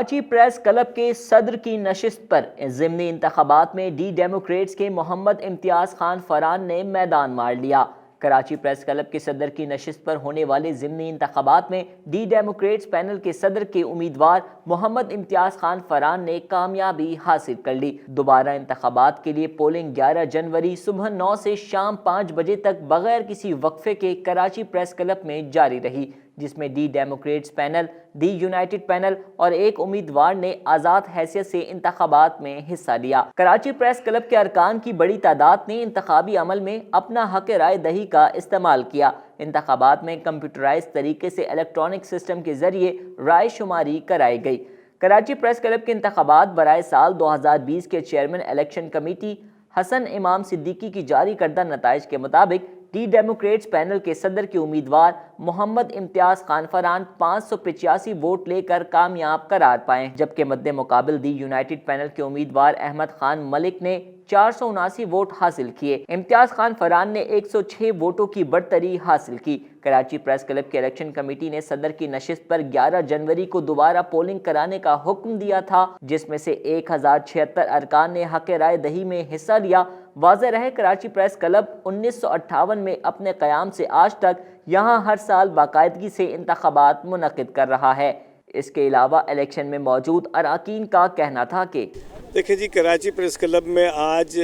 Karachi press club کے صدر کی نشست پر ضمنی انتخابات میں ڈی ڈیموکریٹس کے محمد امتیاز خان فرحان نے میدان مار لیا۔ کراچی پریس کلب کے صدر کی نشست پر ہونے والے ضمنی انتخابات میں ڈی ڈیموکریٹس پینل کے صدر کے امیدوار محمد امتیاز خان فرحان نے کامیابی حاصل کر لی۔ دوبارہ انتخابات کے لیے پولنگ 11 جنوری صبح 9 سے شام 5 بجے تک بغیر کسی وقفے کے کراچی پریس کلب میں جاری رہی، جس میں D democrats panel, D United panel اور ایک امیدوار نے آزاد حیثیت سے انتخابات میں حصہ لیا۔ کراچی پریس کلب کے ارکان کی بڑی تعداد نے انتخابی عمل میں اپنا حق رائے دہی کا استعمال کیا۔ انتخابات میں کمپیوٹرائز طریقے سے الیکٹرانک سسٹم کے ذریعے رائے شماری کرائی گئی۔ کراچی پریس کلب کے انتخابات برائے سال 2020 کے چیئرمین الیکشن کمیٹی حسن امام صدیقی کی جاری کردہ نتائج کے مطابق ڈی ڈیموکریٹس پینل کے صدر کے امیدوار محمد امتیاز خان فرحان 585 ووٹ لے کر کامیاب قرار پائے، جبکہ مد مقابل ڈی یونائٹڈ پینل کے امیدوار احمد خان ملک نے 479 ووٹ حاصل کیے۔ امتیاز خان فرحان نے 106 ووٹوں کی برتری حاصل کی۔ کراچی پریس کلب کے الیکشن کمیٹی نے صدر کی نشست پر 11 جنوری کو دوبارہ پولنگ کرانے کا حکم دیا تھا، جس میں سے 1076 ارکان نے حق رائے دہی میں حصہ لیا۔ واضح رہے، کراچی پریس کلب 1958 میں اپنے قیام سے آج تک یہاں ہر سال باقاعدگی سے انتخابات منعقد کر رہا ہے۔ اس کے علاوہ الیکشن میں موجود اراکین کا کہنا تھا کہ دیکھیں جی، کراچی پریس کلب میں آج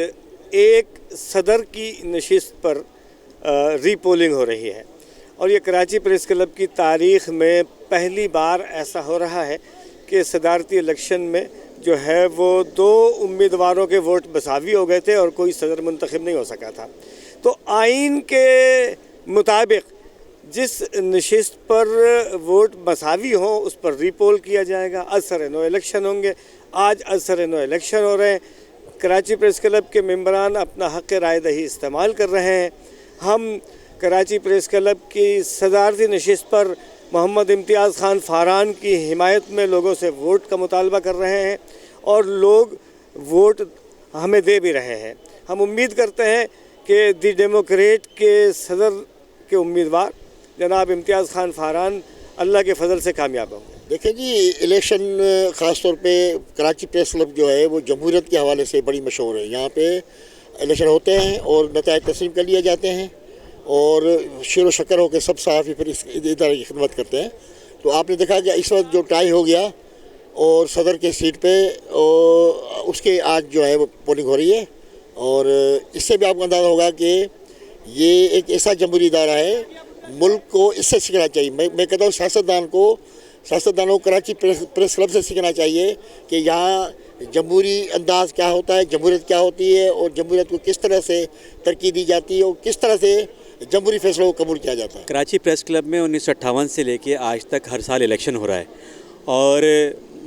ایک صدر کی نشست پر ری پولنگ ہو رہی ہے، اور یہ کراچی پریس کلب کی تاریخ میں پہلی بار ایسا ہو رہا ہے کہ صدارتی الیکشن میں جو ہے وہ 2 امیدواروں کے ووٹ مساوی ہو گئے تھے اور کوئی صدر منتخب نہیں ہو سکا تھا۔ تو آئین کے مطابق جس نشست پر ووٹ مساوی ہوں اس پر ری پول کیا جائے گا۔ ازسر نو الیکشن ہوں گے۔ آج ازسر نو الیکشن ہو رہے ہیں۔ کراچی پریس کلب کے ممبران اپنا حق رائے دہی استعمال کر رہے ہیں۔ ہم کراچی پریس کلب کی صدارتی نشست پر محمد امتیاز خان فرحان کی حمایت میں لوگوں سے ووٹ کا مطالبہ کر رہے ہیں، اور لوگ ووٹ ہمیں دے بھی رہے ہیں۔ ہم امید کرتے ہیں کہ دی ڈیموکریٹ کے صدر کے امیدوار جناب امتیاز خان فرحان اللہ کے فضل سے کامیاب ہوں گے۔ دیکھیں جی، الیکشن خاص طور پہ کراچی پریس کلب جو ہے وہ جمہوریت کے حوالے سے بڑی مشہور ہے۔ یہاں پہ الیکشن ہوتے ہیں اور نتائج تسلیم کر لیے جاتے ہیں، اور شیر و شکر ہو کے سب صحافی پھر اس ادارے کی خدمت کرتے ہیں۔ تو آپ نے دیکھا کہ اس وقت جو ٹائی ہو گیا اور صدر کے سیٹ پہ اس کے آج جو ہے وہ پولنگ ہو رہی ہے، اور اس سے بھی آپ کو اندازہ ہوگا کہ یہ ایک ایسا جمہوری ادارہ ہے، ملک کو اس سے سیکھنا چاہیے۔ میں کہتا ہوں سیاستدانوں کو کراچی پریس کلب سے سیکھنا چاہیے کہ یہاں جمہوری انداز کیا ہوتا ہے، جمہوریت کیا ہوتی ہے، اور جمہوریت کو کس طرح سے ترقی دی جاتی ہے، اور کس طرح سے جمہوری فیصلوں کو قبول کیا جاتا ہے۔ کراچی پریس کلب میں 1958 سے لے کے آج تک ہر سال الیکشن ہو رہا ہے، اور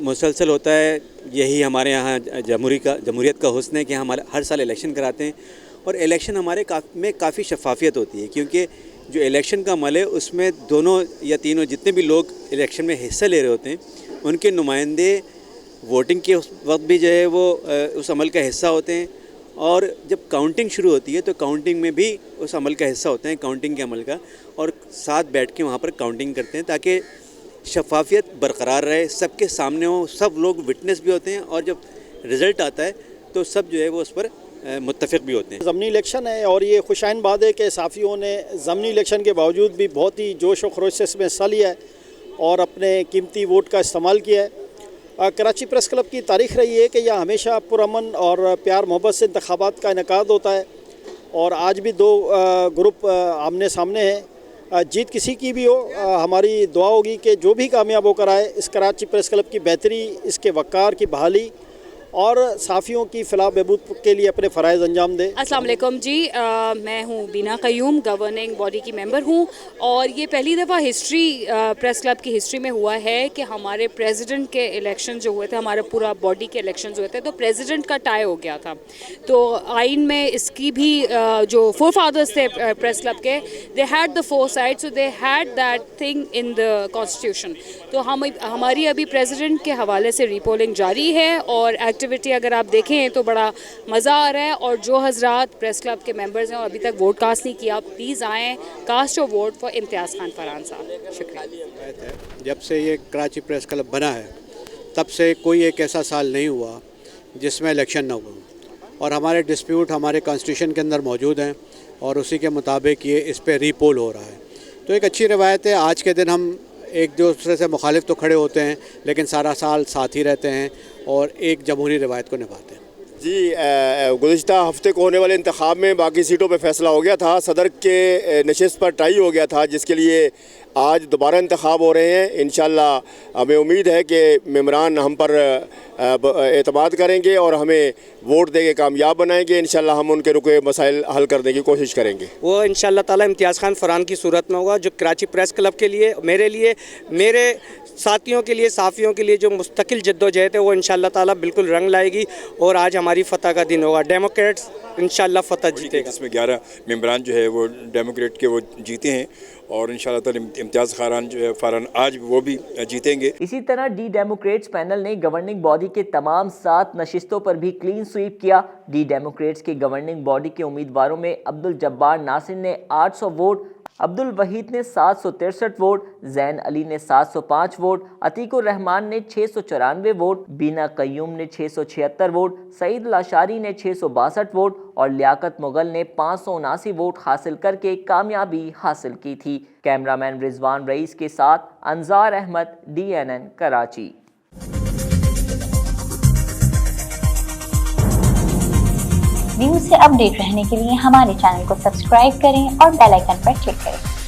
مسلسل ہوتا ہے۔ یہی ہمارے یہاں جمہوریت کا حسن ہے کہ ہم ہر سال الیکشن کراتے ہیں، اور الیکشن ہمارے میں کافی شفافیت ہوتی ہے، کیونکہ جو الیکشن کا عمل ہے اس میں دونوں یا تینوں جتنے بھی لوگ الیکشن میں حصہ لے رہے ہوتے ہیں ان کے نمائندے ووٹنگ کے وقت بھی جو ہے وہ اس عمل کا حصہ ہوتے ہیں، اور جب کاؤنٹنگ شروع ہوتی ہے تو کاؤنٹنگ میں بھی اس عمل کا حصہ ہوتے ہیں، کاؤنٹنگ کے عمل کا، اور ساتھ بیٹھ کے وہاں پر کاؤنٹنگ کرتے ہیں تاکہ شفافیت برقرار رہے، سب کے سامنے ہو، سب لوگ وٹنس بھی ہوتے ہیں، اور جب رزلٹ آتا ہے تو سب جو ہے وہ اس پر متفق بھی ہوتے ہیں۔ ضمنی الیکشن ہے، اور یہ خوشائن بات ہے کہ صحافیوں نے ضمنی الیکشن کے باوجود بھی بہت ہی جوش و خروش سے اس میں حصہ لیا ہے اور اپنے قیمتی ووٹ کا استعمال کیا ہے۔ کراچی پریس کلب کی تاریخ رہی ہے کہ یہاں ہمیشہ پرامن اور پیار محبت سے انتخابات کا انعقاد ہوتا ہے، اور آج بھی 2 گروپ آمنے سامنے ہیں۔ جیت کسی کی بھی ہو، ہماری دعا ہوگی کہ جو بھی کامیاب ہو کر آئے، اس کراچی پریس کلب کی بہتری، اس کے وقار کی بحالی اور صحافیوں کی فلاح بہبود کے لیے اپنے فرائض انجام دے۔ السلام علیکم جی، میں ہوں بینا قیوم، گورننگ باڈی کی ممبر ہوں، اور یہ پہلی دفعہ ہسٹری پریس کلب کی ہسٹری میں ہوا ہے کہ ہمارے پریزیڈنٹ کے الیکشن جو ہوئے تھے، ہمارے پورا باڈی کے الیکشن ہوئے تھے، تو پریزیڈنٹ کا ٹائی ہو گیا تھا۔ تو آئین میں اس کی بھی جو فور فادرز تھے پریس کلب کے، they had the foresight, so they had that thing in the constitution. تو ہماری ابھی پریزیڈنٹ کے حوالے سے ری پولنگ جاری ہے، اور ایکٹیویٹی اگر آپ دیکھیں تو بڑا مزہ آ رہا ہے، اور جو حضرات پریس کلب کے ممبرز ہیں اور ابھی تک ووٹ کاسٹ نہیں کیا، پلیز آئیں، کاسٹ اور ووٹ فار امتیاز خان فرحان صاحب۔ شکریہ۔ جب سے یہ کراچی پریس کلب بنا ہے تب سے کوئی ایک ایسا سال نہیں ہوا جس میں الیکشن نہ ہوا، اور ہمارے ڈسپیوٹ ہمارے کانسٹیٹیوشن کے اندر موجود ہیں اور اسی کے مطابق یہ اس پہ ری پول ہو رہا ہے. تو ایک اچھی روایت ہے. آج کے دن ہم ایک دوسرے سے مخالف تو کھڑے ہوتے ہیں لیکن سارا سال ساتھ ہی رہتے ہیں اور ایک جمہوری روایت کو نبھاتے ہیں. جی گزشتہ ہفتے کو ہونے والے انتخاب میں باقی سیٹوں پہ فیصلہ ہو گیا تھا، صدر کے نشست پر ٹائی ہو گیا تھا، جس کے لیے آج دوبارہ انتخاب ہو رہے ہیں. انشاءاللہ ہمیں امید ہے کہ ممبران ہم پر اعتماد کریں گے اور ہمیں ووٹ دے کے کامیاب بنائیں گے. انشاءاللہ ہم ان کے رکے مسائل حل کرنے کی کوشش کریں گے. وہ انشاءاللہ تعالی امتیاز خان فرحان کی صورت میں ہوگا، جو کراچی پریس کلب کے لیے، میرے لیے، میرے ساتھیوں کے لیے، صحافیوں کے لیے جو مستقل جدوجہد ہے وہ انشاءاللہ تعالی بالکل رنگ لائے گی اور آج ہماری فتح کا دن ہوگا. ڈیموکریٹس انشاءاللہ فتح جیتے گا. اس میں 11 ممبران جو ہے وہ ڈیموکریٹ کے وہ جیتے ہیں اور انشاءاللہ تعالی امتیاز خان جو ہے فاران آج وہ بھی جیتیں گے. اسی طرح ڈی ڈیموکریٹس پینل نے گورننگ باڈی کے تمام 7 نشستوں پر بھی کلین سویپ کیا. ڈی ڈیموکریٹس کے گورننگ باڈی کے امیدواروں میں عبدالجبار ناصر نے 800 ووٹ، عبد الوحید نے 763 ووٹ، زین علی نے 705 ووٹ، عتیق الرحمان نے 694 ووٹ، بینا قیوم نے 676 ووٹ، سعید الاشاری نے 662 ووٹ اور لیاقت مغل نے 579 ووٹ حاصل کر کے کامیابی حاصل کی تھی. کیمرامین رضوان رئیس کے ساتھ انظار احمد، DNN کراچی. نیوز سے اپ ڈیٹ رہنے کے لیے ہمارے چینل کو سبسکرائب کریں اور بیل آئیکن پر کلک کریں.